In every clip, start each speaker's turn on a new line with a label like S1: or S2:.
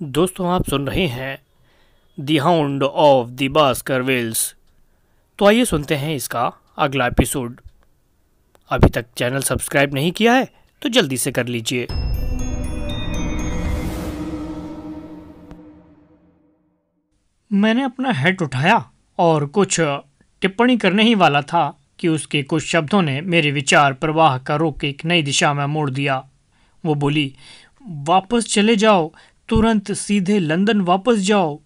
S1: दोस्तों, आप सुन रहे हैं द हाउंड ऑफ द बास्करविल्स। तो आइए सुनते हैं इसका अगला एपिसोड। अभी तक चैनल सब्सक्राइब नहीं किया है तो जल्दी से कर लीजिए। मैंने अपना हेड उठाया और कुछ टिप्पणी करने ही वाला था कि उसके कुछ शब्दों ने मेरे विचार प्रवाह का रुख एक नई दिशा में मोड़ दिया। वो बोली, वापस चले जाओ, तुरंत सीधे लंदन वापस जाओ।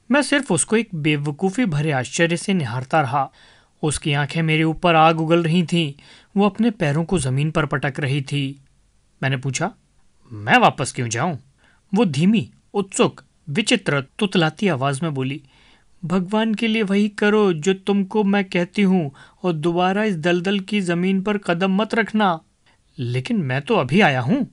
S1: मैं सिर्फ उसको एक बेवकूफ़ी भरे आश्चर्य से निहारता रहा। उसकी आंखें मेरे ऊपर आग उगल रही थीं। वो अपने पैरों को ज़मीन पर पटक रही थी। मैंने पूछा, मैं वापस क्यों जाऊं? वो धीमी, उत्सुक, विचित्र, तुतलाती आवाज़ में बोली, भगवान के लिए वही करो जो तुमको मैं कहती हूँ और दोबारा इस दलदल की ज़मीन पर कदम मत रखना। लेकिन मैं तो अभी आया हूँ।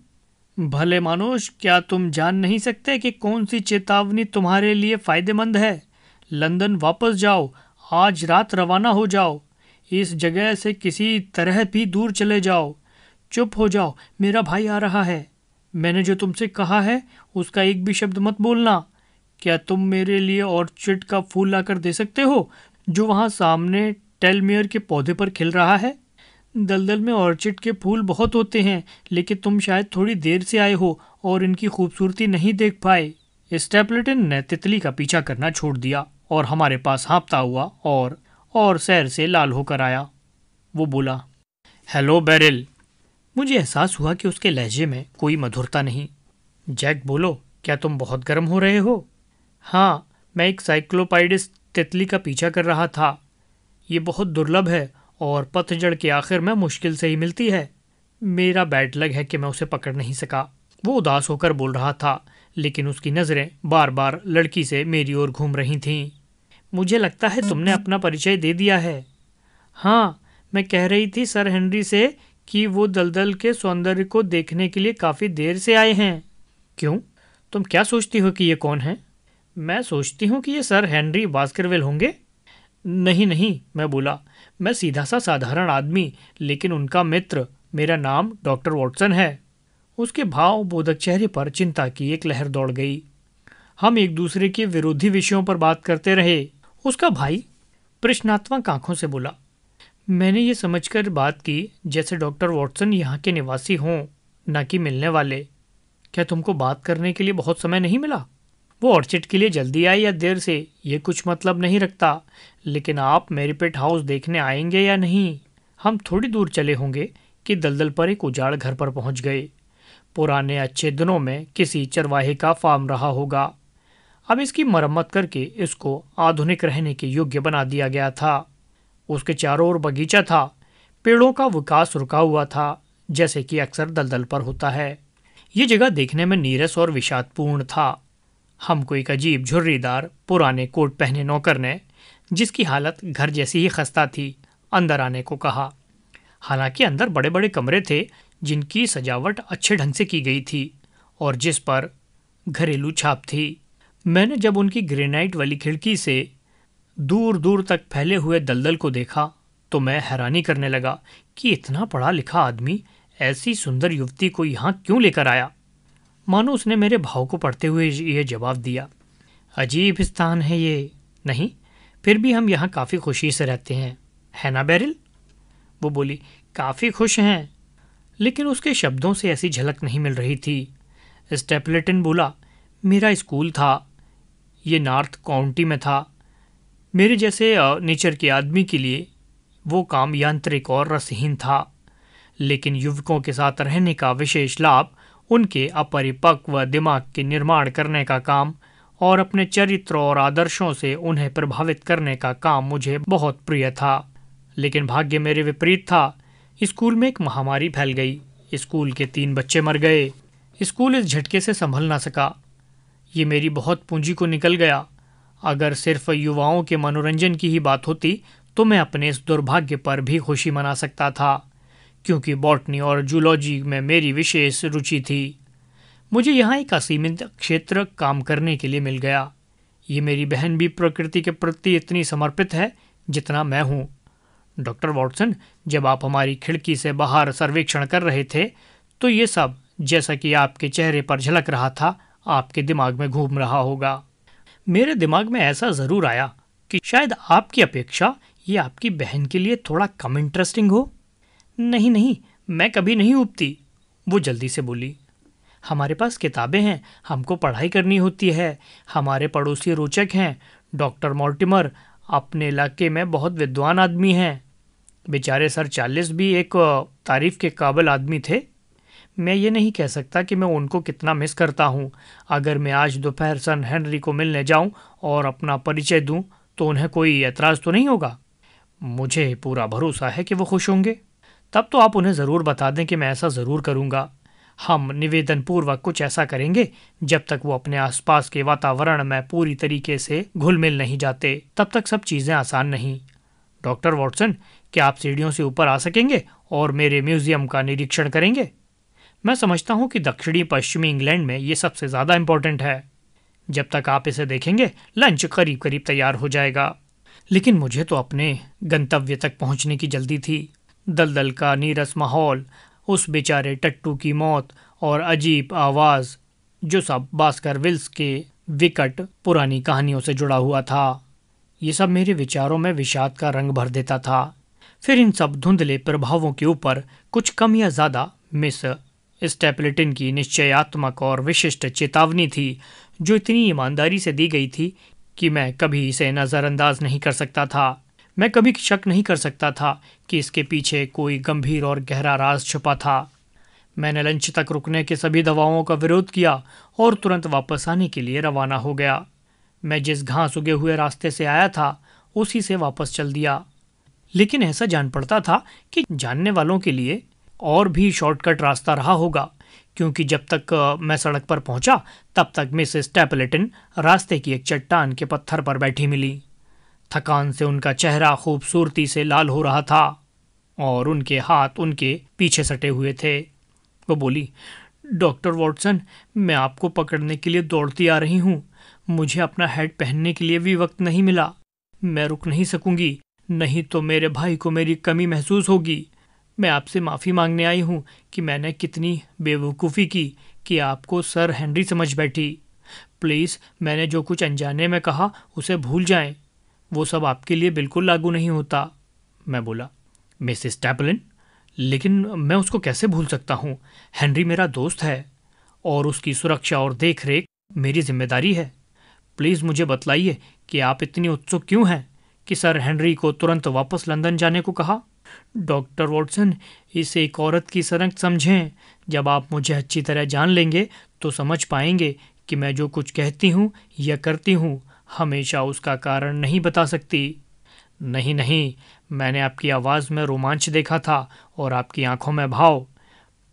S1: भले मानुष, क्या तुम जान नहीं सकते कि कौन सी चेतावनी तुम्हारे लिए फायदेमंद है? लंदन वापस जाओ, आज रात रवाना हो जाओ। इस जगह से किसी तरह भी दूर चले जाओ। चुप हो जाओ, मेरा भाई आ रहा है। मैंने जो तुमसे कहा है उसका एक भी शब्द मत बोलना। क्या तुम मेरे लिए ऑर्चिड का फूल लाकर दे सकते हो जो वहाँ सामने टेलमेयर के पौधे पर खिल रहा है? दलदल में ऑर्चिड के फूल बहुत होते हैं, लेकिन तुम शायद थोड़ी देर से आए हो और इनकी खूबसूरती नहीं देख पाए। स्टेपलेटन ने तितली का पीछा करना छोड़ दिया और हमारे पास हाँफता हुआ और सैर से लाल होकर आया। वो बोला, हेलो बेरिल। मुझे एहसास हुआ कि उसके लहजे में कोई मधुरता नहीं। जैक बोलो, क्या तुम बहुत गर्म हो रहे हो? हाँ, मैं एक साइक्लोपाइडिस तितली का पीछा कर रहा था। ये बहुत दुर्लभ है और पतझड़ के आखिर में मुश्किल से ही मिलती है। मेरा बैड लक है कि मैं उसे पकड़ नहीं सका। वो उदास होकर बोल रहा था, लेकिन उसकी नज़रें बार बार लड़की से मेरी ओर घूम रही थीं। मुझे लगता है तुमने अपना परिचय दे दिया है। हाँ, मैं कह रही थी सर हेनरी से कि वो दलदल के सौंदर्य को देखने के लिए काफ़ी देर से आए हैं। क्यों? तुम क्या सोचती हो कि ये कौन है? मैं सोचती हूँ कि ये सर हेनरी बास्करविल होंगे। नहीं नहीं, मैं बोला, मैं सीधा सा साधारण आदमी, लेकिन उनका मित्र। मेरा नाम डॉक्टर वॉटसन है। उसके भाव बोधक चेहरे पर चिंता की एक लहर दौड़ गई। हम एक दूसरे के विरोधी विषयों पर बात करते रहे। उसका भाई प्रश्नात्मक आंखों से बोला, मैंने ये समझकर बात की जैसे डॉक्टर वॉटसन यहाँ के निवासी हों, न कि मिलने वाले। क्या तुमको बात करने के लिए बहुत समय नहीं मिला? वो ऑर्चिड के लिए जल्दी आए या देर से ये कुछ मतलब नहीं रखता, लेकिन आप मेरीपेट हाउस देखने आएंगे या नहीं? हम थोड़ी दूर चले होंगे कि दलदल पर एक उजाड़ घर पर पहुंच गए। पुराने अच्छे दिनों में किसी चरवाहे का फार्म रहा होगा। अब इसकी मरम्मत करके इसको आधुनिक रहने के योग्य बना दिया गया था। उसके चारों ओर बगीचा था। पेड़ों का विकास रुका हुआ था, जैसे कि अक्सर दलदल पर होता है। ये जगह देखने में नीरस और विषादपूर्ण था। हमको एक अजीब झुर्रीदार पुराने कोट पहने नौकर ने, जिसकी हालत घर जैसी ही खस्ता थी, अंदर आने को कहा। हालांकि अंदर बड़े बड़े कमरे थे जिनकी सजावट अच्छे ढंग से की गई थी और जिस पर घरेलू छाप थी। मैंने जब उनकी ग्रेनाइट वाली खिड़की से दूर दूर तक फैले हुए दलदल को देखा तो मैं हैरानी करने लगा कि इतना पढ़ा लिखा आदमी ऐसी सुंदर युवती को यहाँ क्यों लेकर आया। मानो उसने मेरे भाव को पढ़ते हुए ये जवाब दिया, अजीब स्थान है ये। नहीं, फिर भी हम यहाँ काफ़ी खुशी से रहते हैं, है ना बेरिल? वो बोली, काफ़ी खुश हैं। लेकिन उसके शब्दों से ऐसी झलक नहीं मिल रही थी। स्टेपलेटन बोला, मेरा स्कूल था, ये नॉर्थ काउंटी में था। मेरे जैसे नेचर के आदमी के लिए वो काम यांत्रिक और रसहीन था, लेकिन युवकों के साथ रहने का विशेष लाभ उनके अपरिपक्व दिमाग के निर्माण करने का काम और अपने चरित्र और आदर्शों से उन्हें प्रभावित करने का काम मुझे बहुत प्रिय था। लेकिन भाग्य मेरे विपरीत था। स्कूल में एक महामारी फैल गई। स्कूल के 3 बच्चे मर गए। स्कूल इस झटके से संभल ना सका। ये मेरी बहुत पूंजी को निकल गया। अगर सिर्फ युवाओं के मनोरंजन की ही बात होती तो मैं अपने इस दुर्भाग्य पर भी खुशी मना सकता था, क्योंकि बॉटनी और जूलॉजी में मेरी विशेष रुचि थी। मुझे यहाँ एक असीमित क्षेत्र काम करने के लिए मिल गया। ये मेरी बहन भी प्रकृति के प्रति इतनी समर्पित है जितना मैं हूँ। डॉक्टर वॉटसन, जब आप हमारी खिड़की से बाहर सर्वेक्षण कर रहे थे तो ये सब, जैसा कि आपके चेहरे पर झलक रहा था, आपके दिमाग में घूम रहा होगा। मेरे दिमाग में ऐसा ज़रूर आया कि शायद आपकी अपेक्षा ये आपकी बहन के लिए थोड़ा कम इंटरेस्टिंग हो। नहीं नहीं, मैं कभी नहीं ऊबती, वो जल्दी से बोली। हमारे पास किताबें हैं, हमको पढ़ाई करनी होती है। हमारे पड़ोसी रोचक हैं। डॉक्टर मॉर्टिमर अपने इलाके में बहुत विद्वान आदमी हैं। बेचारे सर चार्ल्स भी एक तारीफ के काबिल आदमी थे। मैं ये नहीं कह सकता कि मैं उनको कितना मिस करता हूँ। अगर मैं आज दोपहर सर हेनरी को मिलने जाऊँ और अपना परिचय दूँ तो उन्हें कोई एतराज़ तो नहीं होगा। मुझे पूरा भरोसा है कि वो खुश होंगे। तब तो आप उन्हें ज़रूर बता दें कि मैं ऐसा ज़रूर करूँगा। हम निवेदनपूर्वक कुछ ऐसा करेंगे जब तक वो अपने आसपास के वातावरण में पूरी तरीके से घुल मिल नहीं जाते, तब तक सब चीज़ें आसान नहीं। डॉक्टर वॉटसन, क्या आप सीढ़ियों से ऊपर आ सकेंगे और मेरे म्यूजियम का निरीक्षण करेंगे? मैं समझता हूँ कि दक्षिणी पश्चिमी इंग्लैंड में ये सबसे ज़्यादा इम्पोर्टेंट है। जब तक आप इसे देखेंगे लंच करीब करीब तैयार हो जाएगा। लेकिन मुझे तो अपने गंतव्य तक पहुँचने की जल्दी थी। दलदल का नीरस माहौल, उस बेचारे टट्टू की मौत और अजीब आवाज़, जो सब बास्करविल्स के विकट पुरानी कहानियों से जुड़ा हुआ था, ये सब मेरे विचारों में विषाद का रंग भर देता था। फिर इन सब धुंधले प्रभावों के ऊपर कुछ कम या ज़्यादा मिस स्टेपलेटन की निश्चयात्मक और विशिष्ट चेतावनी थी, जो इतनी ईमानदारी से दी गई थी कि मैं कभी इसे नज़रअंदाज नहीं कर सकता था। मैं कभी शक नहीं कर सकता था कि इसके पीछे कोई गंभीर और गहरा राज छुपा था। मैंने लंच तक रुकने के सभी दबावों का विरोध किया और तुरंत वापस आने के लिए रवाना हो गया। मैं जिस घास उगे हुए रास्ते से आया था उसी से वापस चल दिया। लेकिन ऐसा जान पड़ता था कि जानने वालों के लिए और भी शॉर्टकट रास्ता रहा होगा, क्योंकि जब तक मैं सड़क पर पहुंचा तब तक मिसेस स्टेपलेटन रास्ते की एक चट्टान के पत्थर पर बैठी मिली। थकान से उनका चेहरा खूबसूरती से लाल हो रहा था और उनके हाथ उनके पीछे सटे हुए थे। वो बोली, डॉक्टर वॉटसन, मैं आपको पकड़ने के लिए दौड़ती आ रही हूँ। मुझे अपना हैट पहनने के लिए भी वक्त नहीं मिला। मैं रुक नहीं सकूंगी, नहीं तो मेरे भाई को मेरी कमी महसूस होगी। मैं आपसे माफ़ी मांगने आई हूँ कि मैंने कितनी बेवकूफ़ी की कि आपको सर हेनरी समझ बैठी। प्लीज़, मैंने जो कुछ अनजाने में कहा उसे भूल जाएं। वो सब आपके लिए बिल्कुल लागू नहीं होता। मैं बोला, मिसेस स्टेपलेटन, लेकिन मैं उसको कैसे भूल सकता हूँ? हेनरी मेरा दोस्त है और उसकी सुरक्षा और देख रेख मेरी जिम्मेदारी है। प्लीज़ मुझे बतलाइए कि आप इतनी उत्सुक क्यों हैं कि सर हेनरी को तुरंत वापस लंदन जाने को कहा। डॉक्टर वॉटसन, इसे एक औरत की सरंग समझें। जब आप मुझे अच्छी तरह जान लेंगे तो समझ पाएंगे कि मैं जो कुछ कहती हूँ या करती हूँ हमेशा उसका कारण नहीं बता सकती। नहीं नहीं, मैंने आपकी आवाज़ में रोमांच देखा था और आपकी आंखों में भाव।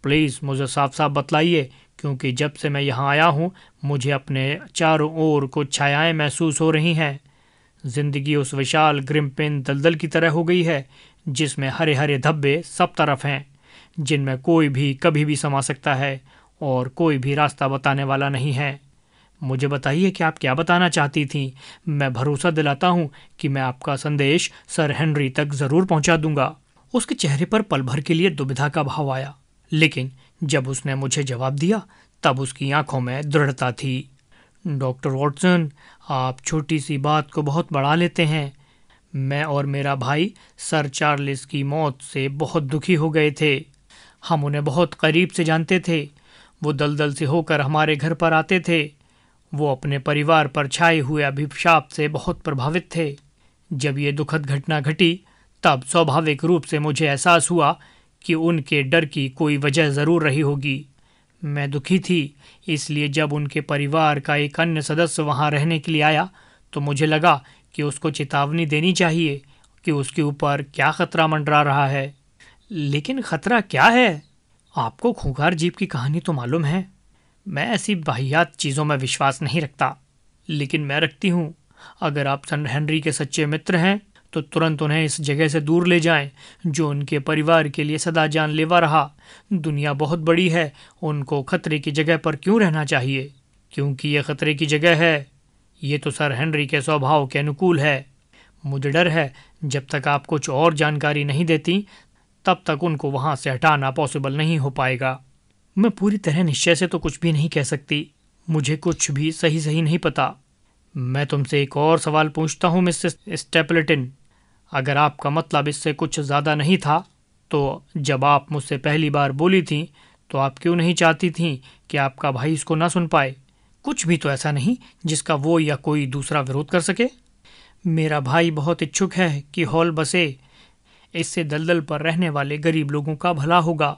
S1: प्लीज़ मुझे साफ साफ बतलाइए, क्योंकि जब से मैं यहाँ आया हूँ मुझे अपने चारों ओर कुछ छायाएं महसूस हो रही हैं। जिंदगी उस विशाल ग्रिम्पिन दलदल की तरह हो गई है जिसमें हरे हरे धब्बे सब तरफ हैं, जिनमें कोई भी कभी भी समा सकता है और कोई भी रास्ता बताने वाला नहीं है। मुझे बताइए कि आप क्या बताना चाहती थीं। मैं भरोसा दिलाता हूँ कि मैं आपका संदेश सर हेनरी तक ज़रूर पहुँचा दूंगा। उसके चेहरे पर पल भर के लिए दुविधा का भाव आया, लेकिन जब उसने मुझे जवाब दिया तब उसकी आंखों में दृढ़ता थी। डॉक्टर वॉटसन, आप छोटी सी बात को बहुत बढ़ा लेते हैं। मैं और मेरा भाई सर चार्ल्स की मौत से बहुत दुखी हो गए थे। हम उन्हें बहुत करीब से जानते थे। वो दलदल से होकर हमारे घर पर आते थे। वो अपने परिवार पर छाए हुए अभिशाप से बहुत प्रभावित थे। जब ये दुखद घटना घटी तब स्वाभाविक रूप से मुझे एहसास हुआ कि उनके डर की कोई वजह ज़रूर रही होगी। मैं दुखी थी, इसलिए जब उनके परिवार का एक अन्य सदस्य वहाँ रहने के लिए आया तो मुझे लगा कि उसको चेतावनी देनी चाहिए कि उसके ऊपर क्या खतरा मंडरा रहा है। लेकिन खतरा क्या है? आपको खूंखार जीप की कहानी तो मालूम है। मैं ऐसी वाहियात चीज़ों में विश्वास नहीं रखता, लेकिन मैं रखती हूँ। अगर आप सर हेनरी के सच्चे मित्र हैं तो तुरंत उन्हें इस जगह से दूर ले जाएं, जो उनके परिवार के लिए सदा जानलेवा रहा। दुनिया बहुत बड़ी है, उनको खतरे की जगह पर क्यों रहना चाहिए? क्योंकि ये खतरे की जगह है। ये तो सर हेनरी के स्वभाव के अनुकूल है। मुझे डर है जब तक आप कुछ और जानकारी नहीं देती तब तक उनको वहाँ से हटाना पॉसिबल नहीं हो पाएगा। मैं पूरी तरह निश्चय से तो कुछ भी नहीं कह सकती। मुझे कुछ भी सही सही नहीं पता। मैं तुमसे एक और सवाल पूछता हूँ मिसेस स्टेपलेटन। अगर आपका मतलब इससे कुछ ज़्यादा नहीं था, तो जब आप मुझसे पहली बार बोली थीं, तो आप क्यों नहीं चाहती थीं कि आपका भाई इसको ना सुन पाए? कुछ भी तो ऐसा नहीं जिसका वो या कोई दूसरा विरोध कर सके। मेरा भाई बहुत इच्छुक है कि हॉल बसे। इससे दलदल पर रहने वाले गरीब लोगों का भला होगा।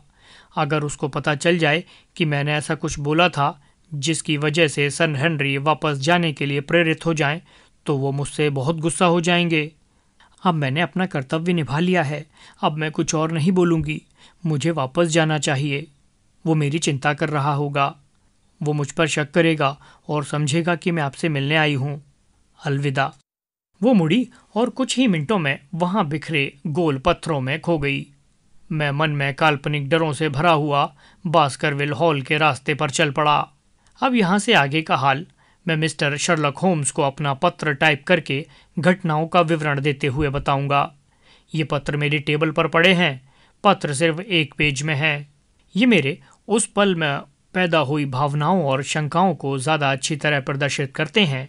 S1: अगर उसको पता चल जाए कि मैंने ऐसा कुछ बोला था जिसकी वजह से सन हेनरी वापस जाने के लिए प्रेरित हो जाएं, तो वो मुझसे बहुत गुस्सा हो जाएंगे। अब मैंने अपना कर्तव्य निभा लिया है। अब मैं कुछ और नहीं बोलूँगी। मुझे वापस जाना चाहिए। वो मेरी चिंता कर रहा होगा। वो मुझ पर शक करेगा और समझेगा कि मैं आपसे मिलने आई हूँ। अलविदा। वो मुड़ी और कुछ ही मिनटों में वहां बिखरे गोल पत्थरों में खो गई। मैं मन में काल्पनिक डरों से भरा हुआ बास्करविल हॉल के रास्ते पर चल पड़ा। अब यहाँ से आगे का हाल मैं मिस्टर शर्लक होम्स को अपना पत्र टाइप करके घटनाओं का विवरण देते हुए बताऊंगा। ये पत्र मेरी टेबल पर पड़े हैं। पत्र सिर्फ एक पेज में है। ये मेरे उस पल में पैदा हुई भावनाओं और शंकाओं को ज़्यादा अच्छी तरह प्रदर्शित करते हैं।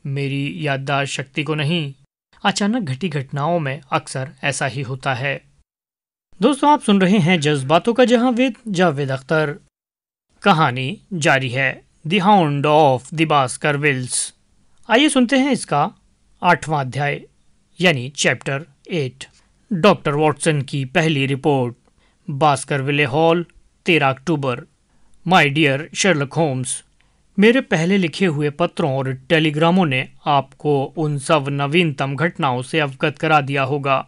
S1: मेरी याददाश्त शक्ति को नहीं। अचानक घटी घटनाओं में अक्सर ऐसा ही होता है। दोस्तों, आप सुन रहे हैं जज्बातों का जहां विद जावेद अख्तर। कहानी जारी है। The hound of the Baskervilles. आइए सुनते हैं इसका 8वां अध्याय यानी चैप्टर 8। डॉक्टर वॉटसन की पहली report. Baskerville Hall, 13 October. My dear Sherlock Holmes, मेरे पहले लिखे हुए पत्रों और टेलीग्रामों ने आपको उन सब नवीनतम घटनाओं से अवगत करा दिया होगा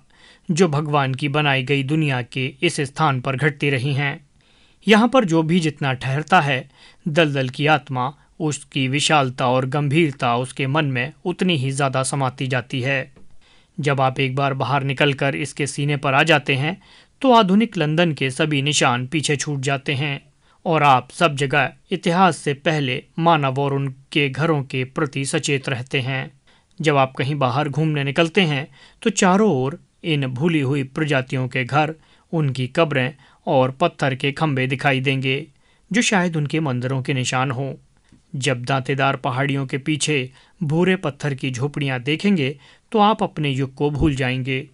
S1: जो भगवान की बनाई गई दुनिया के इस स्थान पर घटती रही हैं। यहाँ पर जो भी जितना ठहरता है, दलदल की आत्मा, उसकी विशालता और गंभीरता उसके मन में उतनी ही ज़्यादा समाती जाती है। जब आप एक बार बाहर निकलकर इसके सीने पर आ जाते हैं, तो आधुनिक लंदन के सभी निशान पीछे छूट जाते हैं और आप सब जगह इतिहास से पहले मानव और उनके घरों के प्रति सचेत रहते हैं। जब आप कहीं बाहर घूमने निकलते हैं, तो चारों ओर इन भूली हुई प्रजातियों के घर, उनकी कब्रें और पत्थर के खंभे दिखाई देंगे जो शायद उनके मंदिरों के निशान हों। जब दांतेदार पहाड़ियों के पीछे भूरे पत्थर की झोपड़ियां देखेंगे, तो आप अपने युग को भूल जाएंगे।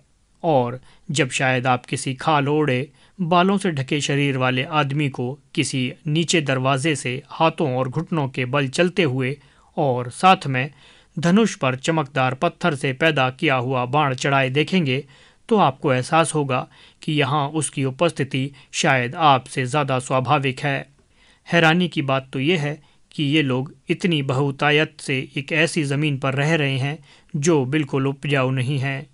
S1: और जब शायद आप किसी खाल ओढ़े, बालों से ढके शरीर वाले आदमी को किसी नीचे दरवाजे से हाथों और घुटनों के बल चलते हुए और साथ में धनुष पर चमकदार पत्थर से पैदा किया हुआ बाण चढ़ाए देखेंगे, तो आपको एहसास होगा कि यहाँ उसकी उपस्थिति शायद आपसे ज़्यादा स्वाभाविक है। हैरानी की बात तो यह है कि ये लोग इतनी बहुतायत से एक ऐसी ज़मीन पर रह रहे हैं जो बिल्कुल उपजाऊ नहीं है।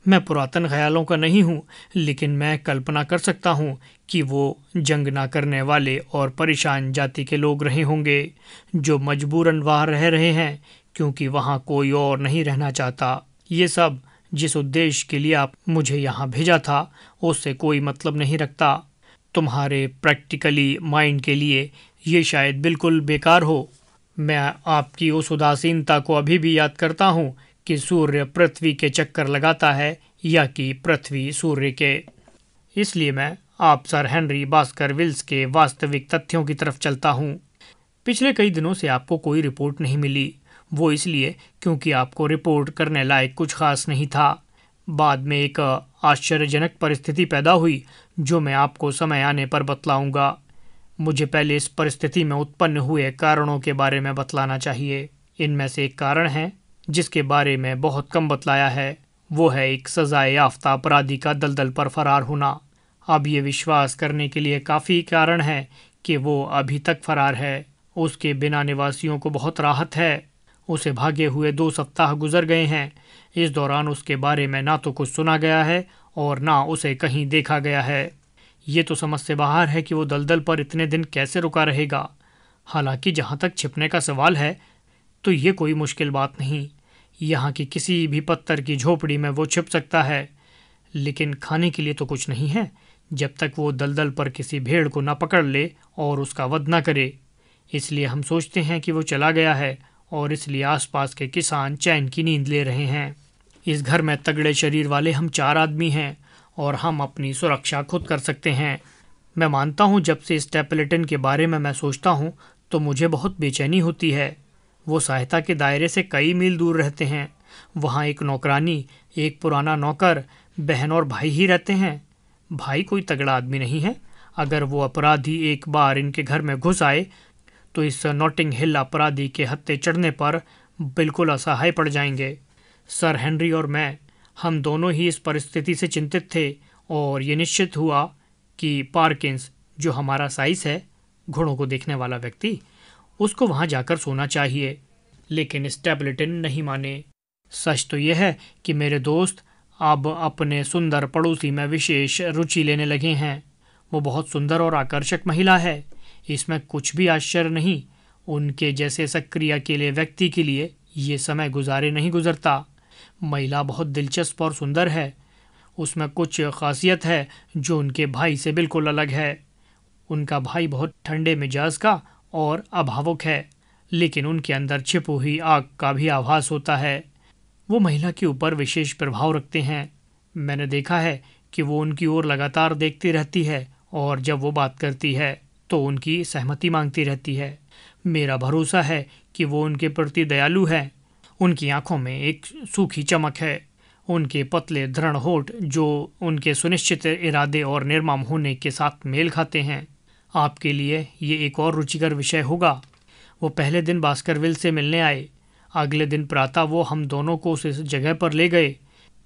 S1: मैं पुरातन ख्यालों का नहीं हूँ, लेकिन मैं कल्पना कर सकता हूँ कि वो जंग ना करने वाले और परेशान जाति के लोग रहे होंगे जो मजबूरन वहाँ रह रहे हैं क्योंकि वहाँ कोई और नहीं रहना चाहता। ये सब जिस उद्देश्य के लिए आप मुझे यहाँ भेजा था, उससे कोई मतलब नहीं रखता। तुम्हारे प्रैक्टिकली माइंड के लिए ये शायद बिल्कुल बेकार हो। मैं आपकी उस उदासीनता को अभी भी याद करता हूँ कि सूर्य पृथ्वी के चक्कर लगाता है या कि पृथ्वी सूर्य के। इसलिए मैं आप सर हेनरी बास्करविल्स के वास्तविक तथ्यों की तरफ चलता हूँ। पिछले कई दिनों से आपको कोई रिपोर्ट नहीं मिली। वो इसलिए क्योंकि आपको रिपोर्ट करने लायक कुछ खास नहीं था। बाद में एक आश्चर्यजनक परिस्थिति पैदा हुई जो मैं आपको समय आने पर बतलाऊंगा। मुझे पहले इस परिस्थिति में उत्पन्न हुए कारणों के बारे में बतलाना चाहिए। इनमें से एक कारण है जिसके बारे में बहुत कम बतलाया है। वो है एक सजाए याफ्ता अपराधी का दलदल पर फरार होना। अब ये विश्वास करने के लिए काफ़ी कारण है कि वो अभी तक फरार है। उसके बिना निवासियों को बहुत राहत है। उसे भागे हुए 2 सप्ताह गुजर गए हैं। इस दौरान उसके बारे में ना तो कुछ सुना गया है और ना उसे कहीं देखा गया है। ये तो समझ से बाहर है कि वो दलदल पर इतने दिन कैसे रुका रहेगा। हालांकि जहाँ तक छिपने का सवाल है, तो ये कोई मुश्किल बात नहीं। यहाँ की किसी भी पत्थर की झोपड़ी में वो छिप सकता है, लेकिन खाने के लिए तो कुछ नहीं है जब तक वो दलदल पर किसी भेड़ को ना पकड़ ले और उसका वध ना करे। इसलिए हम सोचते हैं कि वो चला गया है और इसलिए आसपास के किसान चैन की नींद ले रहे हैं। इस घर में तगड़े शरीर वाले हम 4 आदमी हैं और हम अपनी सुरक्षा खुद कर सकते हैं। मैं मानता हूँ जब से स्टेपलेटन के बारे में मैं सोचता हूँ तो मुझे बहुत बेचैनी होती है। वो सहायता के दायरे से कई मील दूर रहते हैं। वहाँ एक नौकरानी, एक पुराना नौकर, बहन और भाई ही रहते हैं। भाई कोई तगड़ा आदमी नहीं है। अगर वो अपराधी एक बार इनके घर में घुस आए तो इस नॉटिंग हिल अपराधी के हत्थे चढ़ने पर बिल्कुल असहाय पड़ जाएंगे। सर हेनरी और मैं, हम दोनों ही इस परिस्थिति से चिंतित थे और ये निश्चित हुआ कि पार्किंस, जो हमारा साइस है, घोड़ों को देखने वाला व्यक्ति, उसको वहाँ जाकर सोना चाहिए। लेकिन स्टेपलेटन नहीं माने। सच तो यह है कि मेरे दोस्त अब अपने सुंदर पड़ोसी में विशेष रुचि लेने लगे हैं। वो बहुत सुंदर और आकर्षक महिला है, इसमें कुछ भी आश्चर्य नहीं। उनके जैसे सक्रिय अकेले व्यक्ति के लिए ये समय गुजारे नहीं गुजरता। महिला बहुत दिलचस्प और सुंदर है। उसमें कुछ खासियत है जो उनके भाई से बिल्कुल अलग है। उनका भाई बहुत ठंडे मिजाज का और अभावुक है, लेकिन उनके अंदर छिपी हुई आग का भी आभास होता है। वो महिला के ऊपर विशेष प्रभाव रखते हैं। मैंने देखा है कि वो उनकी ओर लगातार देखती रहती है और जब वो बात करती है तो उनकी सहमति मांगती रहती है। मेरा भरोसा है कि वो उनके प्रति दयालु है। उनकी आंखों में एक सूखी चमक है। उनके पतले दृढ़ होठ जो उनके सुनिश्चित इरादे और निर्मम होने के साथ मेल खाते हैं। आपके लिए ये एक और रुचिकर विषय होगा। वो पहले दिन बास्करविल से मिलने आए। अगले दिन प्रातः वो हम दोनों को उस जगह पर ले गए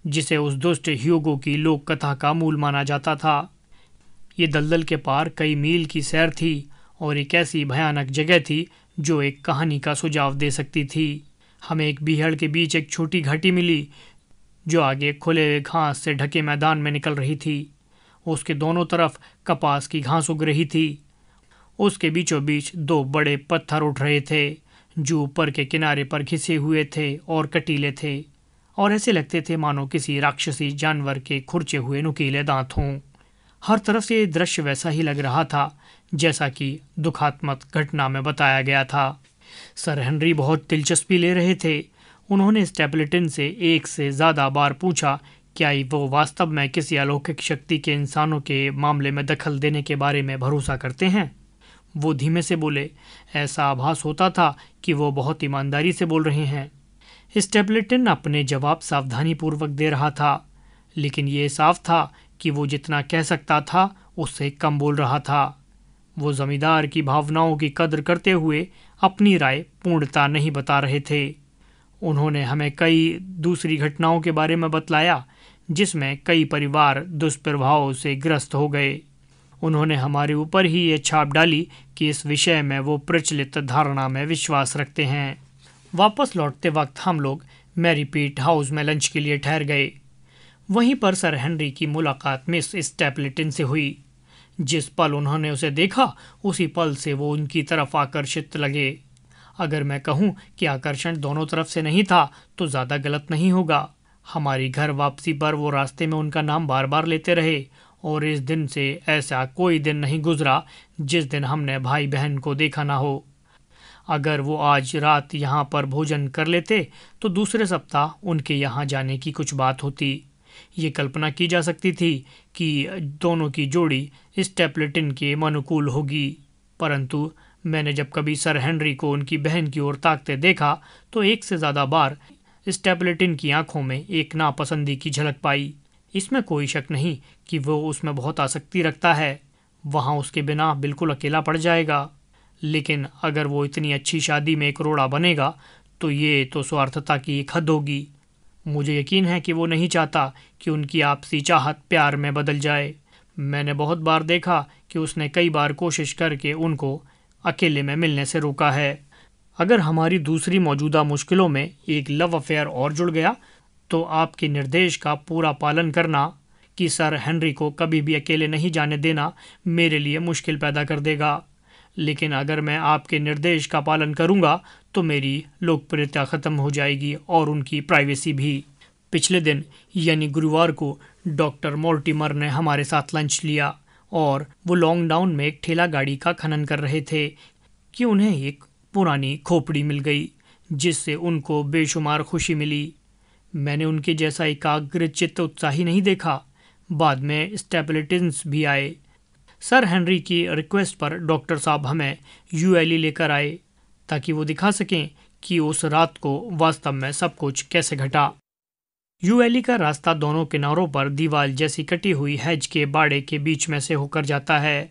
S1: जिसे उस दुष्ट ह्यूगो की लोक कथा का मूल माना जाता था। ये दलदल के पार कई मील की सैर थी और एक ऐसी भयानक जगह थी जो एक कहानी का सुझाव दे सकती थी। हमें एक बीहड़ के बीच एक छोटी घाटी मिली जो आगे खुले घास से ढके मैदान में निकल रही थी। उसके दोनों तरफ कपास की घास उग रही थी। उसके बीचों बीच दो बड़े पत्थर उठ रहे थे जो ऊपर के किनारे पर घिसे हुए थे और कटीले थे और ऐसे लगते थे मानो किसी राक्षसी जानवर के खुरचे हुए नुकीले दांत हों। हर तरफ से ये दृश्य वैसा ही लग रहा था जैसा कि दुखात्मक घटना में बताया गया था। सर हेनरी बहुत दिलचस्पी ले रहे थे। उन्होंने स्टेपलेटन से एक से ज़्यादा बार पूछा क्या वो वास्तव में किसी अलौकिक शक्ति के इंसानों के मामले में दखल देने के बारे में भरोसा करते हैं। वो धीमे से बोले। ऐसा आभास होता था कि वो बहुत ईमानदारी से बोल रहे हैं। स्टेपलेटन अपने जवाब सावधानीपूर्वक दे रहा था, लेकिन ये साफ था कि वो जितना कह सकता था उससे कम बोल रहा था। वो जमींदार की भावनाओं की कद्र करते हुए अपनी राय पूर्णता नहीं बता रहे थे। उन्होंने हमें कई दूसरी घटनाओं के बारे में बतलाया जिसमें कई परिवार दुष्प्रभाव से ग्रस्त हो गए। उन्होंने हमारे ऊपर ही ये छाप डाली कि इस विषय में वो प्रचलित धारणा में विश्वास रखते हैं। वापस लौटते वक्त हम लोग मैरी पीट हाउस में लंच के लिए ठहर गए। वहीं पर सर हेनरी की मुलाकात मिस स्टेपलेटन से हुई। जिस पल उन्होंने उसे देखा उसी पल से वो उनकी तरफ आकर्षित लगे। अगर मैं कहूँ कि आकर्षण दोनों तरफ से नहीं था तो ज़्यादा गलत नहीं होगा। हमारी घर वापसी पर वो रास्ते में उनका नाम बार बार लेते रहे और इस दिन से ऐसा कोई दिन नहीं गुजरा जिस दिन हमने भाई बहन को देखा ना हो। अगर वो आज रात यहाँ पर भोजन कर लेते तो दूसरे सप्ताह उनके यहाँ जाने की कुछ बात होती। ये कल्पना की जा सकती थी कि दोनों की जोड़ी स्टेपलेटन के अनुकूल होगी, परंतु मैंने जब कभी सर हेनरी को उनकी बहन की ओर ताकते देखा तो एक से ज़्यादा बार स्टेपलेटन की आंखों में एक नापसंदी की झलक पाई। इसमें कोई शक नहीं कि वो उसमें बहुत आसक्ति रखता है। वहाँ उसके बिना बिल्कुल अकेला पड़ जाएगा। लेकिन अगर वो इतनी अच्छी शादी में एक रोड़ा बनेगा तो ये तो स्वार्थता की एक हद होगी। मुझे यकीन है कि वो नहीं चाहता कि उनकी आपसी चाहत प्यार में बदल जाए। मैंने बहुत बार देखा कि उसने कई बार कोशिश करके उनको अकेले में मिलने से रोका है। अगर हमारी दूसरी मौजूदा मुश्किलों में एक लव अफेयर और जुड़ गया तो आपके निर्देश का पूरा पालन करना कि सर हेनरी को कभी भी अकेले नहीं जाने देना मेरे लिए मुश्किल पैदा कर देगा। लेकिन अगर मैं आपके निर्देश का पालन करूंगा तो मेरी लोकप्रियता ख़त्म हो जाएगी और उनकी प्राइवेसी भी। पिछले दिन यानी गुरुवार को डॉक्टर मोर्टिमर ने हमारे साथ लंच लिया और वो लॉन्ग डाउन में एक ठेला गाड़ी का खनन कर रहे थे कि उन्हें एक पुरानी खोपड़ी मिल गई जिससे उनको बेशुमार खुशी मिली। मैंने उनके जैसा एकाग्रचित्त उत्साही नहीं देखा। बाद में स्टेपलेटन्स भी आए। सर हेनरी की रिक्वेस्ट पर डॉक्टर साहब हमें यूएली लेकर आए ताकि वो दिखा सकें कि उस रात को वास्तव में सब कुछ कैसे घटा। यूएली का रास्ता दोनों किनारों पर दीवार जैसी कटी हुई हैज के बाड़े के बीच में से होकर जाता है।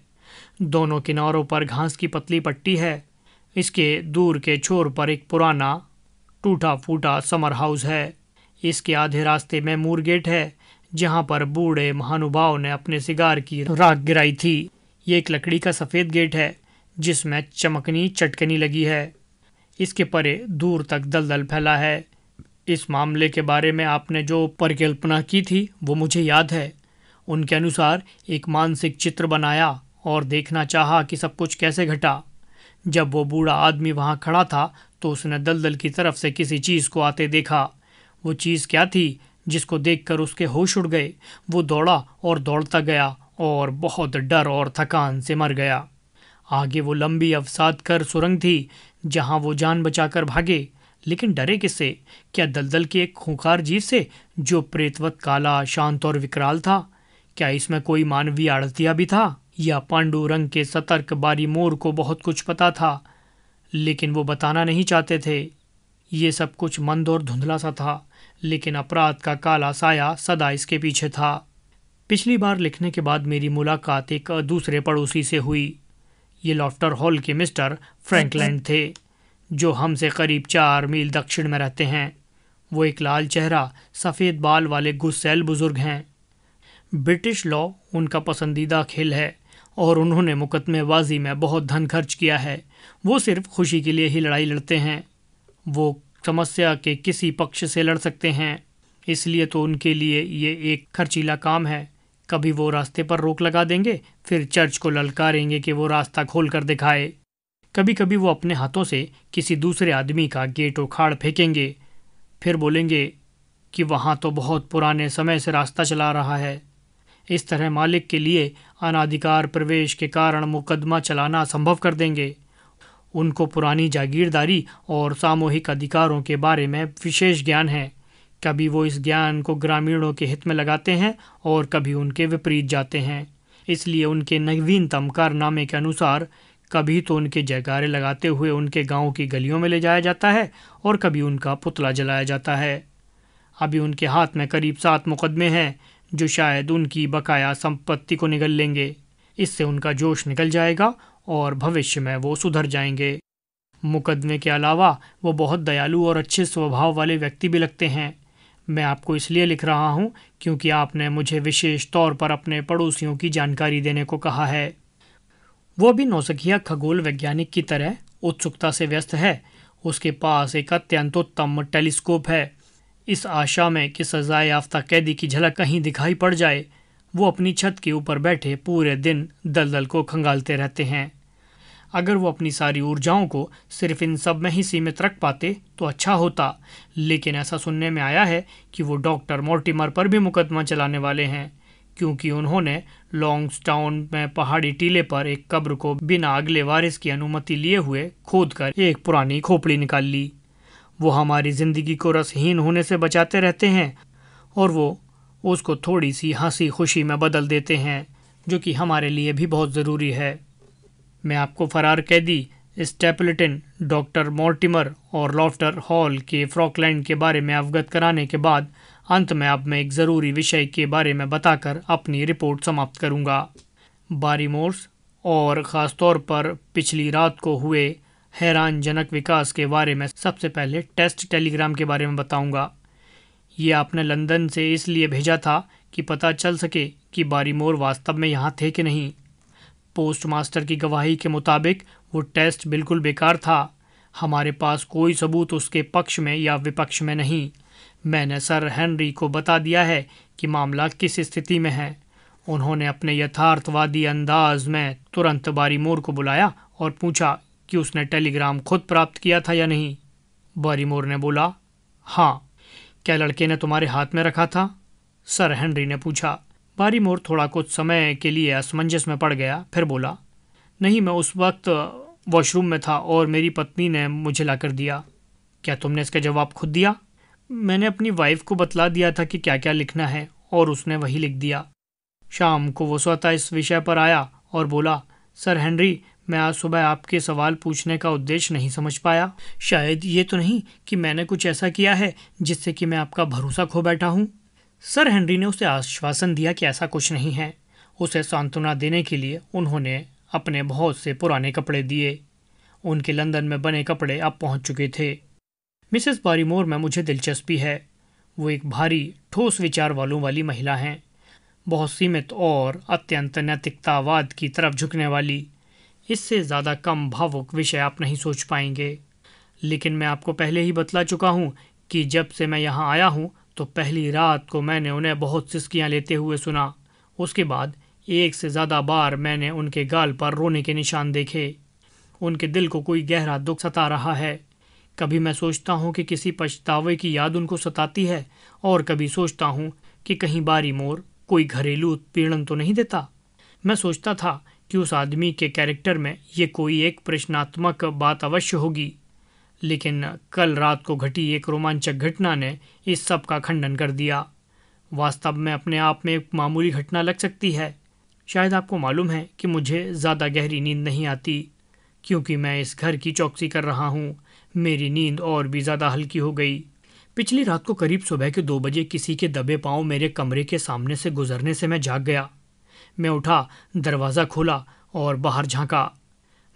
S1: दोनों किनारों पर घास की पतली पट्टी है। इसके दूर के छोर पर एक पुराना टूटा फूटा समर हाउस है। इसके आधे रास्ते में मूर गेट है, जहां पर बूढ़े महानुभाव ने अपने सिगार की राख गिराई थी। ये एक लकड़ी का सफ़ेद गेट है जिसमें चमकनी चटकनी लगी है। इसके परे दूर तक दलदल फैला है। इस मामले के बारे में आपने जो परिकल्पना की थी वो मुझे याद है। उनके अनुसार एक मानसिक चित्र बनाया और देखना चाहा कि सब कुछ कैसे घटा। जब वो बूढ़ा आदमी वहां खड़ा था तो उसने दलदल की तरफ से किसी चीज़ को आते देखा। वो चीज़ क्या थी जिसको देखकर उसके होश उड़ गए। वो दौड़ा और दौड़ता गया और बहुत डर और थकान से मर गया। आगे वो लंबी अवसाद कर सुरंग थी जहां वो जान बचाकर भागे। लेकिन डरे किससे? क्या दलदल की एक खूंखार जीव से जो प्रेतवत काला, शांत और विकराल था? क्या इसमें कोई मानवीय आड़तिया भी था? या पांडु रंग के सतर्क बारी मोर को बहुत कुछ पता था लेकिन वो बताना नहीं चाहते थे? ये सब कुछ मंद और धुंधला सा था, लेकिन अपराध का काला साया सदा इसके पीछे था। पिछली बार लिखने के बाद मेरी मुलाकात एक दूसरे पड़ोसी से हुई। ये लॉफ्टर हॉल के मिस्टर फ्रैंकलैंड थे, जो हमसे करीब 4 मील दक्षिण में रहते हैं। वो एक लाल चेहरा, सफ़ेद बाल वाले गुस्सैल बुजुर्ग हैं। ब्रिटिश लॉ उनका पसंदीदा खेल है और उन्होंने मुकदमेबाजी में बहुत धन खर्च किया है। वो सिर्फ खुशी के लिए ही लड़ाई लड़ते हैं। वो समस्या के किसी पक्ष से लड़ सकते हैं, इसलिए तो उनके लिए ये एक खर्चीला काम है। कभी वो रास्ते पर रोक लगा देंगे, फिर चर्च को ललकारेंगे कि वो रास्ता खोल कर दिखाए। कभी कभी वो अपने हाथों से किसी दूसरे आदमी का गेट उखाड़ फेंकेंगे, फिर बोलेंगे कि वहाँ तो बहुत पुराने समय से रास्ता चला रहा है। इस तरह मालिक के लिए अनाधिकार प्रवेश के कारण मुकदमा चलाना संभव कर देंगे। उनको पुरानी जागीरदारी और सामूहिक अधिकारों के बारे में विशेष ज्ञान है। कभी वो इस ज्ञान को ग्रामीणों के हित में लगाते हैं और कभी उनके विपरीत जाते हैं। इसलिए उनके नवीनतम कारनामे के अनुसार कभी तो उनके जयकारे लगाते हुए उनके गांव की गलियों में ले जाया जाता है और कभी उनका पुतला जलाया जाता है। अभी उनके हाथ में करीब 7 मुकदमे हैं जो शायद उनकी बकाया संपत्ति को निगल लेंगे। इससे उनका जोश निकल जाएगा और भविष्य में वो सुधर जाएंगे। मुकदमे के अलावा वो बहुत दयालु और अच्छे स्वभाव वाले व्यक्ति भी लगते हैं। मैं आपको इसलिए लिख रहा हूँ क्योंकि आपने मुझे विशेष तौर पर अपने पड़ोसियों की जानकारी देने को कहा है। वो भी नौसिखिया खगोल वैज्ञानिक की तरह उत्सुकता से व्यस्त है। उसके पास एक अत्यंत उत्तम टेलीस्कोप है। इस आशा में कि सजाए याफ्ता कैदी की झलक कहीं दिखाई पड़ जाए, वो अपनी छत के ऊपर बैठे पूरे दिन दलदल को खंगालते रहते हैं। अगर वो अपनी सारी ऊर्जाओं को सिर्फ इन सब में ही सीमित रख पाते तो अच्छा होता, लेकिन ऐसा सुनने में आया है कि वो डॉक्टर मॉर्टिमर पर भी मुकदमा चलाने वाले हैं, क्योंकि उन्होंने लॉन्ग्सटाउन में पहाड़ी टीले पर एक कब्र को बिना अगले वारिस की अनुमति लिए हुए खोदकर एक पुरानी खोपड़ी निकाल ली। वो हमारी ज़िंदगी को रसहीन होने से बचाते रहते हैं और वो उसको थोड़ी सी हंसी खुशी में बदल देते हैं, जो कि हमारे लिए भी बहुत ज़रूरी है। मैं आपको फरार कैदी स्टेपलेटन, डॉक्टर मॉर्टिमर और लॉफ्टर हॉल के फ्रॉकलैंड के बारे में अवगत कराने के बाद अंत में अब मैं एक ज़रूरी विषय के बारे में बताकर अपनी रिपोर्ट समाप्त करूंगा। बारीमोर्स और ख़ास तौर पर पिछली रात को हुए हैरानजनक विकास के बारे में सबसे पहले टेस्ट टेलीग्राम के बारे में बताऊंगा। ये आपने लंदन से इसलिए भेजा था कि पता चल सके कि बारीमोर वास्तव में यहाँ थे कि नहीं। पोस्टमास्टर की गवाही के मुताबिक वो टेस्ट बिल्कुल बेकार था। हमारे पास कोई सबूत उसके पक्ष में या विपक्ष में नहीं। मैंने सर हेनरी को बता दिया है कि मामला किस स्थिति में है। उन्होंने अपने यथार्थवादी अंदाज में तुरंत बारीमोर को बुलाया और पूछा कि उसने टेलीग्राम खुद प्राप्त किया था या नहीं। बारीमोर ने बोला, हाँ। क्या लड़के ने तुम्हारे हाथ में रखा था? सर हेनरी ने पूछा। बारीमोर थोड़ा कुछ समय के लिए असमंजस में पड़ गया, फिर बोला, नहीं, मैं उस वक्त वॉशरूम में था और मेरी पत्नी ने मुझे लाकर दिया। क्या तुमने इसका जवाब खुद दिया? मैंने अपनी वाइफ को बतला दिया था कि क्या क्या लिखना है और उसने वही लिख दिया। शाम को वो स्वतः इस विषय पर आया और बोला, सर हेनरी, मैं आज सुबह आपके सवाल पूछने का उद्देश्य नहीं समझ पाया। शायद ये तो नहीं कि मैंने कुछ ऐसा किया है जिससे कि मैं आपका भरोसा खो बैठा हूँ। सर हेनरी ने उसे आश्वासन दिया कि ऐसा कुछ नहीं है। उसे सांत्वना देने के लिए उन्होंने अपने बहुत से पुराने कपड़े दिए। उनके लंदन में बने कपड़े अब पहुंच चुके थे। मिसेस बारीमोर में मुझे दिलचस्पी है। वो एक भारी ठोस विचार वालों वाली महिला हैं, बहुत सीमित और अत्यंत नैतिकतावाद की तरफ झुकने वाली। इससे ज़्यादा कम भावुक विषय आप नहीं सोच पाएंगे। लेकिन मैं आपको पहले ही बतला चुका हूँ कि जब से मैं यहाँ आया हूँ तो पहली रात को मैंने उन्हें बहुत सिसकियाँ लेते हुए सुना। उसके बाद एक से ज़्यादा बार मैंने उनके गाल पर रोने के निशान देखे। उनके दिल को कोई गहरा दुख सता रहा है। कभी मैं सोचता हूँ कि किसी पछतावे की याद उनको सताती है, और कभी सोचता हूँ कि कहीं बारीमोर कोई घरेलू उत्पीड़न तो नहीं देता। मैं सोचता था कि उस आदमी के कैरेक्टर में ये कोई एक प्रश्नात्मक बात अवश्य होगी, लेकिन कल रात को घटी एक रोमांचक घटना ने इस सब का खंडन कर दिया। वास्तव में अपने आप में एक मामूली घटना लग सकती है। शायद आपको मालूम है कि मुझे ज़्यादा गहरी नींद नहीं आती, क्योंकि मैं इस घर की चौकसी कर रहा हूँ। मेरी नींद और भी ज़्यादा हल्की हो गई। पिछली रात को करीब सुबह के 2 बजे किसी के दबे पांव मेरे कमरे के सामने से गुजरने से मैं जाग गया। मैं उठा, दरवाज़ा खोला और बाहर झांका।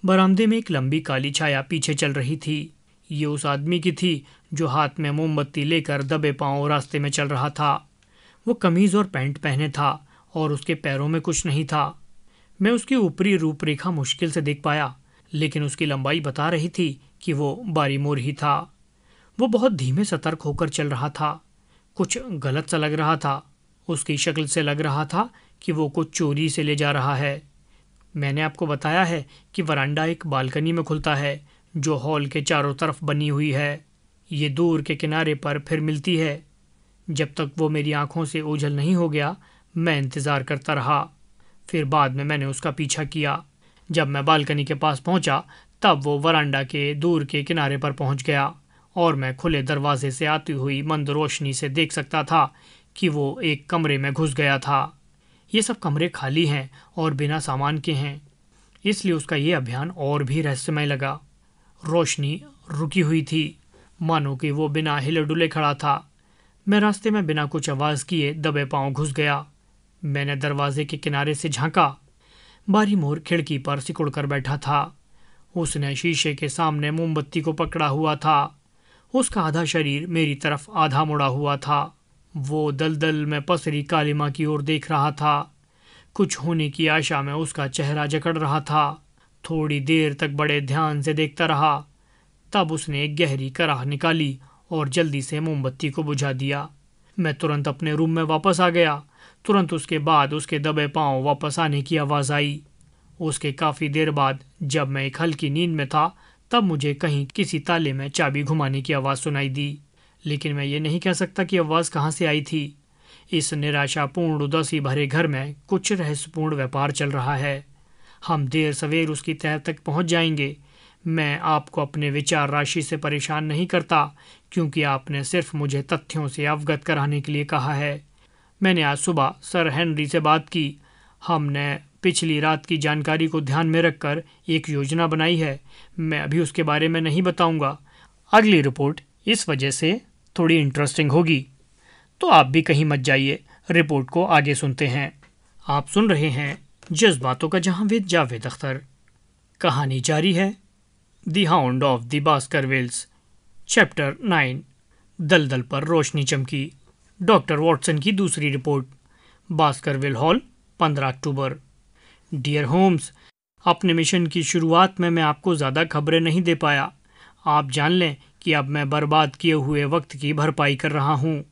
S1: बरामदे में एक लंबी काली छाया पीछे चल रही थी। ये उस आदमी की थी जो हाथ में मोमबत्ती लेकर दबे पांव रास्ते में चल रहा था। वो कमीज़ और पैंट पहने था और उसके पैरों में कुछ नहीं था। मैं उसकी ऊपरी रूपरेखा मुश्किल से देख पाया, लेकिन उसकी लंबाई बता रही थी कि वो बारीमोर ही था। वो बहुत धीमे सतर्क होकर चल रहा था। कुछ गलत सा लग रहा था। उसकी शक्ल से लग रहा था कि वो कुछ चोरी से ले जा रहा है। मैंने आपको बताया है कि वरांडा एक बालकनी में खुलता है जो हॉल के चारों तरफ बनी हुई है। ये दूर के किनारे पर फिर मिलती है। जब तक वो मेरी आंखों से ओझल नहीं हो गया, मैं इंतज़ार करता रहा। फिर बाद में मैंने उसका पीछा किया। जब मैं बालकनी के पास पहुंचा, तब वो वरांडा के दूर के किनारे पर पहुंच गया और मैं खुले दरवाजे से आती हुई मंद रोशनी से देख सकता था कि वो एक कमरे में घुस गया था। ये सब कमरे खाली हैं और बिना सामान के हैं, इसलिए उसका ये अभियान और भी रहस्यमय लगा। रोशनी रुकी हुई थी, मानो कि वो बिना हिले डुले खड़ा था। मैं रास्ते में बिना कुछ आवाज़ किए दबे पांव घुस गया। मैंने दरवाजे के किनारे से झांका। बारीमोर खिड़की पर सिकुड़ कर बैठा था। उसने शीशे के सामने मोमबत्ती को पकड़ा हुआ था। उसका आधा शरीर मेरी तरफ आधा मुड़ा हुआ था। वो दलदल में पसरी कालिमा की ओर देख रहा था। कुछ होने की आशा में उसका चेहरा जकड़ रहा था। थोड़ी देर तक बड़े ध्यान से देखता रहा। तब उसने एक गहरी कराह निकाली और जल्दी से मोमबत्ती को बुझा दिया। मैं तुरंत अपने रूम में वापस आ गया। तुरंत उसके बाद उसके दबे पांव वापस आने की आवाज़ आई। उसके काफ़ी देर बाद जब मैं एक हल्की नींद में था, तब मुझे कहीं किसी ताले में चाबी घुमाने की आवाज़ सुनाई दी, लेकिन मैं ये नहीं कह सकता कि आवाज़ कहाँ से आई थी। इस निराशापूर्ण उदासी भरे घर में कुछ रहस्यपूर्ण व्यापार चल रहा है। हम देर सवेर उसकी तह तक पहुँच जाएंगे। मैं आपको अपने विचार राशि से परेशान नहीं करता, क्योंकि आपने सिर्फ मुझे तथ्यों से अवगत कराने के लिए कहा है। मैंने आज सुबह सर हेनरी से बात की। हमने पिछली रात की जानकारी को ध्यान में रखकर एक योजना बनाई है। मैं अभी उसके बारे में नहीं बताऊंगा। अगली रिपोर्ट इस वजह से थोड़ी इंटरेस्टिंग होगी, तो आप भी कहीं मत जाइए। रिपोर्ट को आगे सुनते हैं। आप सुन रहे हैं जज्बातों का जहां विद जावेद अख्तर। कहानी जारी है। The hound of the Baskervilles, chapter 9। दलदल पर रोशनी चमकी। डॉक्टर वॉटसन की दूसरी रिपोर्ट। Baskerville hall, 15 October. Dear Holmes, अपने मिशन की शुरुआत में मैं आपको ज़्यादा खबरें नहीं दे पाया। आप जान लें कि अब मैं बर्बाद किए हुए वक्त की भरपाई कर रहा हूँ।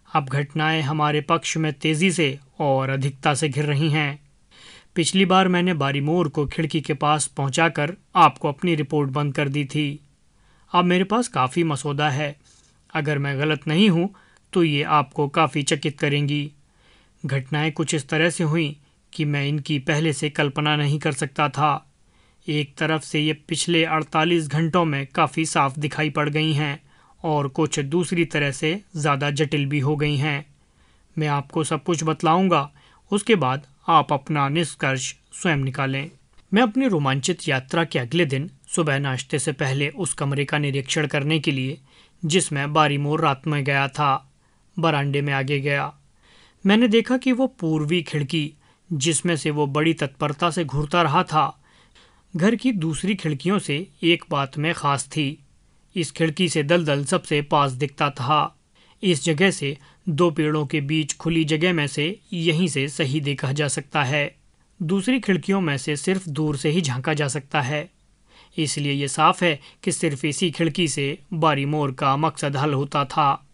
S1: अब घटनाएं हमारे पक्ष में तेज़ी से और अधिकता से घिर रही हैं। पिछली बार मैंने बारीमोर को खिड़की के पास पहुंचाकर आपको अपनी रिपोर्ट बंद कर दी थी। अब मेरे पास काफ़ी मसौदा है। अगर मैं गलत नहीं हूँ तो ये आपको काफ़ी चकित करेंगी। घटनाएं कुछ इस तरह से हुई कि मैं इनकी पहले से कल्पना नहीं कर सकता था। एक तरफ से ये पिछले 48 घंटों में काफ़ी साफ दिखाई पड़ गई हैं और कुछ दूसरी तरह से ज़्यादा जटिल भी हो गई हैं। मैं आपको सब कुछ बतलाऊंगा, उसके बाद आप अपना निष्कर्ष स्वयं निकालें। मैं अपनी रोमांचित यात्रा के अगले दिन सुबह नाश्ते से पहले उस कमरे का निरीक्षण करने के लिए जिसमें बारीमोर रात में गया था, बरामदे में आगे गया। मैंने देखा कि वो पूर्वी खिड़की, जिसमें से वो बड़ी तत्परता से घूरता रहा था, घर की दूसरी खिड़कियों से एक बात में खास थी। इस खिड़की से दलदल सबसे पास दिखता था। इस जगह से दो पेड़ों के बीच खुली जगह में से यहीं से सही देखा जा सकता है। दूसरी खिड़कियों में से सिर्फ दूर से ही झांका जा सकता है। इसलिए ये साफ है कि सिर्फ इसी खिड़की से बारीमोर का मकसद हल होता था।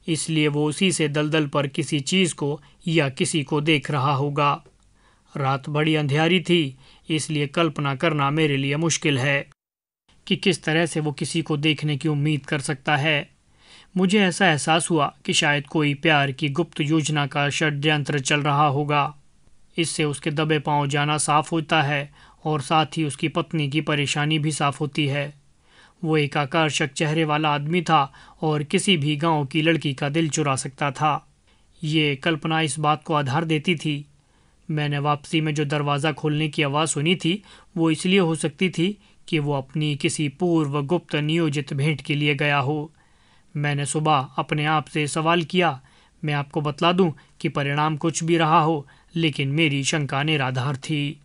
S1: इसलिए वो उसी से दलदल पर किसी चीज को या किसी को देख रहा होगा। रात बड़ी अंधियारी थी, इसलिए कल्पना करना मेरे लिए मुश्किल है कि किस तरह से वो किसी को देखने की उम्मीद कर सकता है। मुझे ऐसा एहसास हुआ कि शायद कोई प्यार की गुप्त योजना का षड्यंत्र चल रहा होगा। इससे उसके दबे पांव जाना साफ होता है और साथ ही उसकी पत्नी की परेशानी भी साफ होती है। वो एक आकर्षक चेहरे वाला आदमी था और किसी भी गांव की लड़की का दिल चुरा सकता था। ये कल्पना इस बात को आधार देती थी। मैंने वापसी में जो दरवाज़ा खोलने की आवाज़ सुनी थी वो इसलिए हो सकती थी कि वो अपनी किसी पूर्व गुप्त नियोजित भेंट के लिए गया हो। मैंने सुबह अपने आप से सवाल किया। मैं आपको बतला दूं कि परिणाम कुछ भी रहा हो, लेकिन मेरी शंका निराधार थी।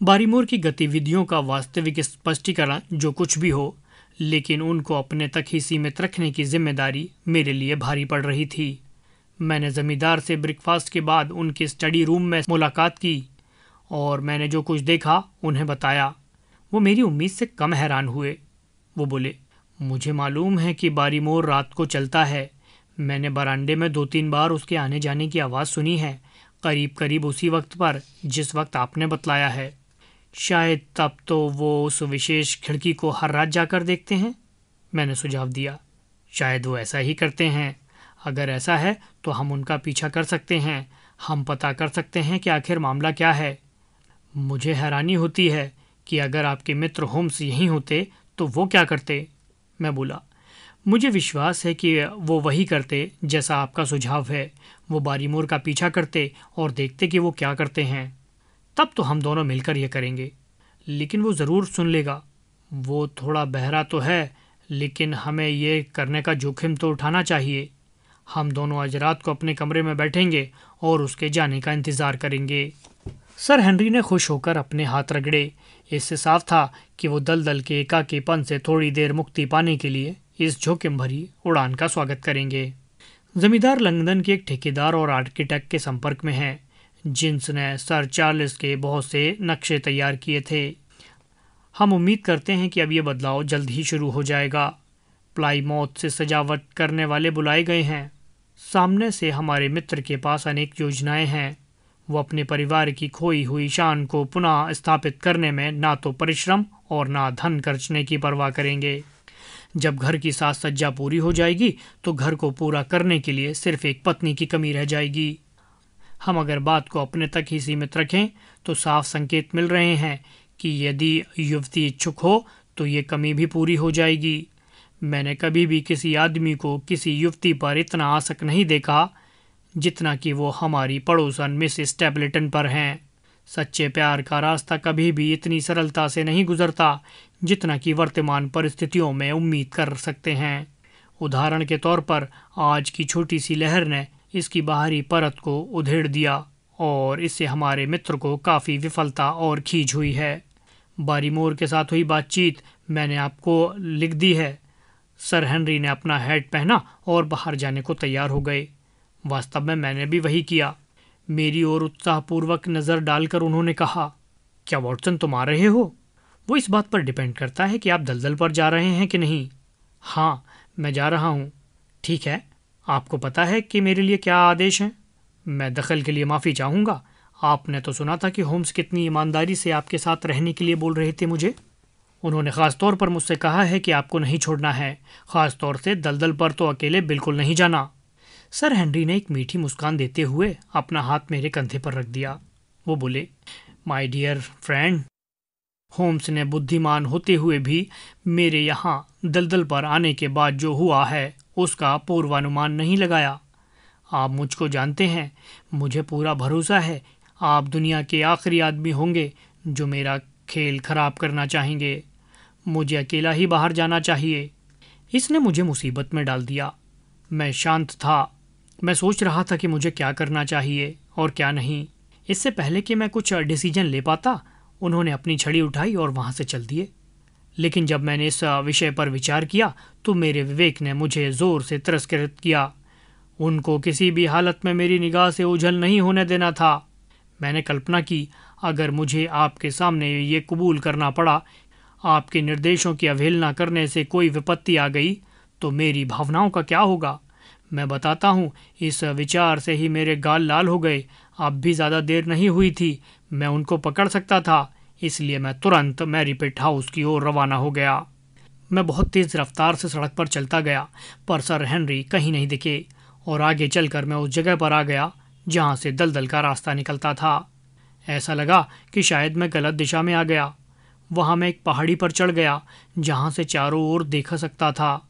S1: बारीमोर की गतिविधियों का वास्तविक स्पष्टीकरण जो कुछ भी हो, लेकिन उनको अपने तक ही सीमित रखने की जिम्मेदारी मेरे लिए भारी पड़ रही थी। मैंने जमींदार से ब्रेकफास्ट के बाद उनके स्टडी रूम में मुलाकात की और मैंने जो कुछ देखा उन्हें बताया। वो मेरी उम्मीद से कम हैरान हुए। वो बोले, मुझे मालूम है कि बारीमोर रात को चलता है। मैंने बरामदे में 2-3 बार उसके आने जाने की आवाज़ सुनी है, करीब करीब उसी वक्त पर जिस वक्त आपने बतलाया है। शायद तब तो वो उस विशेष खिड़की को हर रात जाकर देखते हैं, मैंने सुझाव दिया। शायद वो ऐसा ही करते हैं। अगर ऐसा है तो हम उनका पीछा कर सकते हैं। हम पता कर सकते हैं कि आखिर मामला क्या है। मुझे हैरानी होती है कि अगर आपके मित्र होम्स यहीं होते तो वो क्या करते। मैं बोला, मुझे विश्वास है कि वो वही करते जैसा आपका सुझाव है। वो बारीमोर का पीछा करते और देखते कि वो क्या करते हैं। तब तो हम दोनों मिलकर ये करेंगे। लेकिन वो ज़रूर सुन लेगा। वो थोड़ा बहरा तो है, लेकिन हमें ये करने का जोखिम तो उठाना चाहिए। हम दोनों आज रात को अपने कमरे में बैठेंगे और उसके जाने का इंतज़ार करेंगे। सर हेनरी ने खुश होकर अपने हाथ रगड़े। इससे साफ था कि वो दलदल के एकाकीपन से थोड़ी देर मुक्ति पाने के लिए इस जोखिम भरी उड़ान का स्वागत करेंगे। जमींदार लंदन के एक ठेकेदार और आर्किटेक्ट के संपर्क में है, जिनने सर चार्ल्स के बहुत से नक्शे तैयार किए थे। हम उम्मीद करते हैं कि अब ये बदलाव जल्द ही शुरू हो जाएगा। प्लाईमाउथ से सजावट करने वाले बुलाए गए हैं। सामने से हमारे मित्र के पास अनेक योजनाएं हैं। वो अपने परिवार की खोई हुई शान को पुनः स्थापित करने में ना तो परिश्रम और ना धन खर्चने की परवाह करेंगे। जब घर की साज सज्जा पूरी हो जाएगी तो घर को पूरा करने के लिए सिर्फ एक पत्नी की कमी रह जाएगी। हम अगर बात को अपने तक ही सीमित रखें तो साफ संकेत मिल रहे हैं कि यदि युवती इच्छुक हो तो ये कमी भी पूरी हो जाएगी। मैंने कभी भी किसी आदमी को किसी युवती पर इतना आसक्त नहीं देखा जितना कि वो हमारी पड़ोसन मिस स्टेपलेटन पर हैं। सच्चे प्यार का रास्ता कभी भी इतनी सरलता से नहीं गुजरता जितना कि वर्तमान परिस्थितियों में उम्मीद कर सकते हैं। उदाहरण के तौर पर आज की छोटी सी लहर ने इसकी बाहरी परत को उधेड़ दिया और इससे हमारे मित्र को काफ़ी विफलता और खींच हुई है। बारीमोर के साथ हुई बातचीत मैंने आपको लिख दी है। सर हेनरी ने अपना हैट पहना और बाहर जाने को तैयार हो गए। वास्तव में मैंने भी वही किया। मेरी ओर उत्साहपूर्वक नज़र डालकर उन्होंने कहा, क्या वॉटसन तुम आ रहे हो? वो इस बात पर डिपेंड करता है कि आप दलदल पर जा रहे हैं कि नहीं। हाँ, मैं जा रहा हूँ। ठीक है, आपको पता है कि मेरे लिए क्या आदेश हैं? मैं दखल के लिए माफ़ी चाहूँगा। आपने तो सुना था कि होम्स कितनी ईमानदारी से आपके साथ रहने के लिए बोल रहे थे मुझे। उन्होंने ख़ास तौर पर मुझसे कहा है कि आपको नहीं छोड़ना है, ख़ास तौर से दलदल पर तो अकेले बिल्कुल नहीं जाना। सर हेनरी ने एक मीठी मुस्कान देते हुए अपना हाथ मेरे कंधे पर रख दिया। वो बोले, माय डियर फ्रेंड, होम्स ने बुद्धिमान होते हुए भी मेरे यहाँ दलदल पर आने के बाद जो हुआ है उसका पूर्वानुमान नहीं लगाया। आप मुझको जानते हैं, मुझे पूरा भरोसा है आप दुनिया के आखिरी आदमी होंगे जो मेरा खेल खराब करना चाहेंगे। मुझे अकेला ही बाहर जाना चाहिए। इसने मुझे मुसीबत में डाल दिया। मैं शांत था। मैं सोच रहा था कि मुझे क्या करना चाहिए और क्या नहीं। इससे पहले कि मैं कुछ डिसीजन ले पाता, उन्होंने अपनी छड़ी उठाई और वहाँ से चल दिए। लेकिन जब मैंने इस विषय पर विचार किया तो मेरे विवेक ने मुझे ज़ोर से तिरस्कृत किया। उनको किसी भी हालत में मेरी निगाह से ओझल नहीं होने देना था। मैंने कल्पना की, अगर मुझे आपके सामने ये कबूल करना पड़ा, आपके निर्देशों की अवहेलना करने से कोई विपत्ति आ गई, तो मेरी भावनाओं का क्या होगा। मैं बताता हूँ, इस विचार से ही मेरे गाल लाल हो गए। अब भी ज़्यादा देर नहीं हुई थी, मैं उनको पकड़ सकता था। इसलिए मैं तुरंत मैरीपिट हाउस की ओर रवाना हो गया। मैं बहुत तेज़ रफ्तार से सड़क पर चलता गया, पर सर हेनरी कहीं नहीं दिखे और आगे चलकर मैं उस जगह पर आ गया जहाँ से दलदल का रास्ता निकलता था। ऐसा लगा कि शायद मैं गलत दिशा में आ गया। वहाँ मैं एक पहाड़ी पर चढ़ गया जहाँ से चारों ओर देखा सकता था।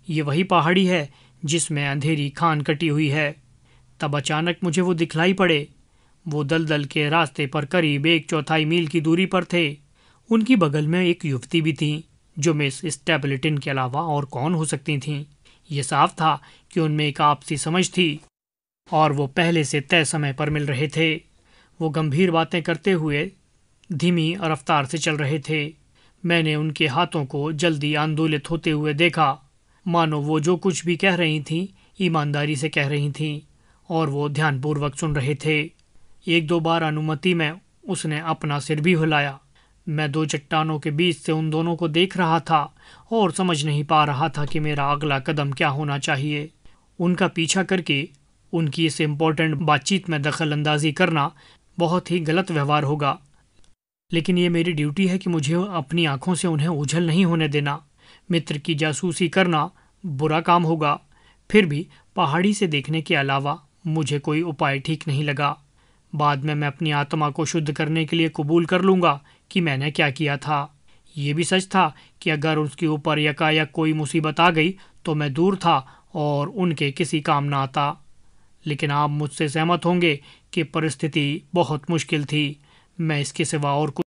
S1: ये वही पहाड़ी है जिसमें अंधेरी खान कटी हुई है। तब अचानक मुझे वो दिखलाई पड़े। वो दलदल के रास्ते पर करीब 1/4 मील की दूरी पर थे। उनकी बगल में एक युवती भी थी जो मिस स्टेपलेटन के अलावा और कौन हो सकती थीं। ये साफ था कि उनमें एक आपसी समझ थी और वो पहले से तय समय पर मिल रहे थे। वो गंभीर बातें करते हुए धीमी रफ्तार से चल रहे थे। मैंने उनके हाथों को जल्दी आंदोलित होते हुए देखा, मानो वो जो कुछ भी कह रही थीं ईमानदारी से कह रही थीं और वो ध्यानपूर्वक सुन रहे थे। 1-2 बार अनुमति में उसने अपना सिर भी हिलाया। मैं 2 चट्टानों के बीच से उन दोनों को देख रहा था और समझ नहीं पा रहा था कि मेरा अगला कदम क्या होना चाहिए। उनका पीछा करके उनकी इस इम्पोर्टेंट बातचीत में दखल अंदाजी करना बहुत ही गलत व्यवहार होगा, लेकिन ये मेरी ड्यूटी है कि मुझे अपनी आंखों से उन्हें ओझल नहीं होने देना। मित्र की जासूसी करना बुरा काम होगा। फिर भी पहाड़ी से देखने के अलावा मुझे कोई उपाय ठीक नहीं लगा। बाद में मैं अपनी आत्मा को शुद्ध करने के लिए कबूल कर लूँगा कि मैंने क्या किया था। ये भी सच था कि अगर उसके ऊपर यकायक कोई मुसीबत आ गई तो मैं दूर था और उनके किसी काम ना आता। लेकिन आप मुझसे सहमत होंगे कि परिस्थिति बहुत मुश्किल थी। मैं इसके सिवा और कुछ।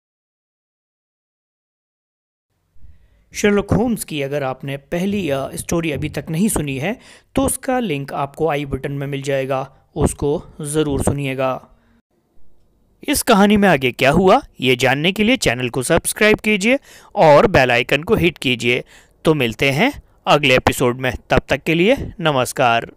S1: शर्लॉक होम्स की अगर आपने पहली स्टोरी अभी तक नहीं सुनी है तो उसका लिंक आपको आई बटन में मिल जाएगा, उसको ज़रूर सुनिएगा। इस कहानी में आगे क्या हुआ ये जानने के लिए चैनल को सब्सक्राइब कीजिए और बेल आइकन को हिट कीजिए। तो मिलते हैं अगले एपिसोड में, तब तक के लिए नमस्कार।